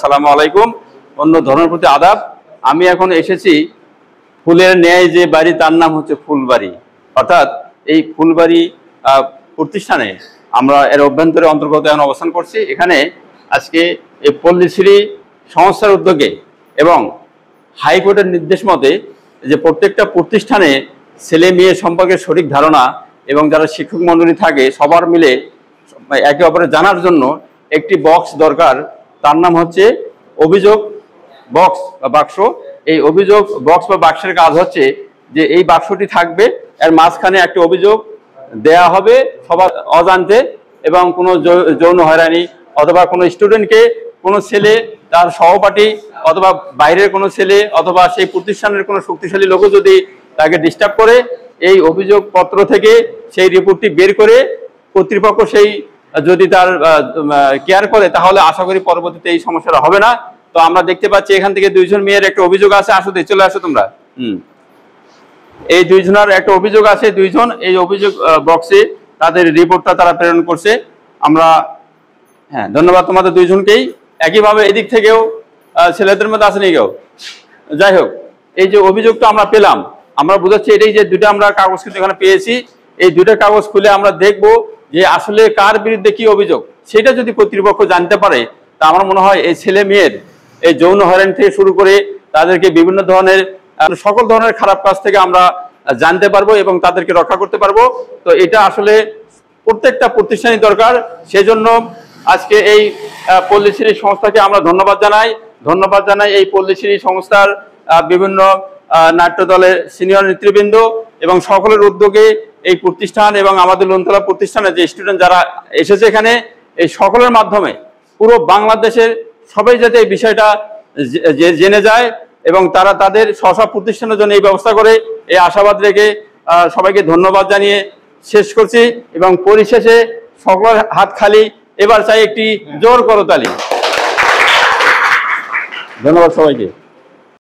আসসালামু আলাইকুম। অন্য ধর্মের প্রতি আদাব। আমি এখন এসেছি ফুলের ন্যায় যে বাড়ি, তার নাম হচ্ছে ফুলবাড়ি। অর্থাৎ এই ফুলবাড়ি প্রতিষ্ঠানে আমরা এর অভ্যন্তরে অন্তর্গত এখন অবস্থান করছি। এখানে আজকে এই পল্লীশ্রী সংস্থার উদ্যোগে এবং হাইকোর্টের নির্দেশ মতে যে প্রত্যেকটা প্রতিষ্ঠানে ছেলে মেয়ে সম্পর্কে সঠিক ধারণা এবং যারা শিক্ষক মণ্ডলী থাকে সবার মিলে একে অপরের জানার জন্য একটি বক্স দরকার। তার নাম হচ্ছে অভিযোগ বক্স বা বাক্স। এই অভিযোগ বক্স বা বাক্সের কাজ হচ্ছে যে এই বাক্সটি থাকবে, এর মাঝখানে একটি অভিযোগ দেয়া হবে সবার অজান্তে, এবং কোনো যৌন হয়রানি অথবা কোনো স্টুডেন্টকে কোনো ছেলে তার সহপাঠী অথবা বাইরের কোনো ছেলে অথবা সেই প্রতিষ্ঠানের কোনো শক্তিশালী লোকও যদি তাকে ডিস্টার্ব করে, এই অভিযোগপত্র থেকে সেই রিপোর্টটি বের করে কর্তৃপক্ষ সেই যদি তার কেয়ার করে তাহলে আশা করি পরবর্তীতে এই সমস্যাটা হবে না। তো আমরা দেখতে পাচ্ছি এখান থেকে দুইজন মেয়ের একটা অভিযোগ আছে। আসো, চলে আসো তোমরা। এই দুইজনের একটা অভিযোগ আছে। দুইজন এই অভিযোগ বক্সে তাদের রিপোর্টটা তারা প্রেরণ করছে। আমরা ধন্যবাদ তোমাদের দুইজনকেই। একইভাবে এদিক থেকেও ছেলেদের মধ্যে আসেনি কেউ। যাই হোক, এই যে অভিযোগটা আমরা পেলাম, আমরা বুঝাচ্ছি এটাই যে দুইটা আমরা কাগজ কিন্তু এখানে পেয়েছি। এই দুইটা কাগজ খুলে আমরা দেখব যে আসলে কার বিরুদ্ধে কি অভিযোগ, সেটা যদি কর্তৃপক্ষ জানতে পারে তা আমার মনে হয় এই ছেলে মেয়ের এই যৌন হয়রানি থেকে শুরু করে তাদেরকে বিভিন্ন ধরনের সকল ধরনের খারাপ কাজ থেকে আমরা জানতে পারবো এবং তাদেরকে রক্ষা করতে পারবো। তো এটা আসলে প্রত্যেকটা প্রতিষ্ঠানই দরকার। সেজন্য আজকে এই পল্লীশ্রী সংস্থাকে আমরা ধন্যবাদ জানাই। এই পল্লীশ্রী সংস্থার বিভিন্ন নাট্য দলের সিনিয়র নেতৃবৃন্দ এবং সকলের উদ্যোগে এই প্রতিষ্ঠান এবং আমাদের লোনতলা প্রতিষ্ঠানে যে স্টুডেন্ট যারা এসেছে এখানে, এই সকলের মাধ্যমে পুরো বাংলাদেশের সবাই যাতে এই বিষয়টা জেনে যায় এবং তারা তাদের স্ব প্রতিষ্ঠানের জন্য এই ব্যবস্থা করে, এই আশাবাদ রেখে সবাইকে ধন্যবাদ জানিয়ে শেষ করছি। এবং পরিশেষে সকলের হাত খালি, এবার চাই একটি জোর করতালি। ধন্যবাদ সবাইকে।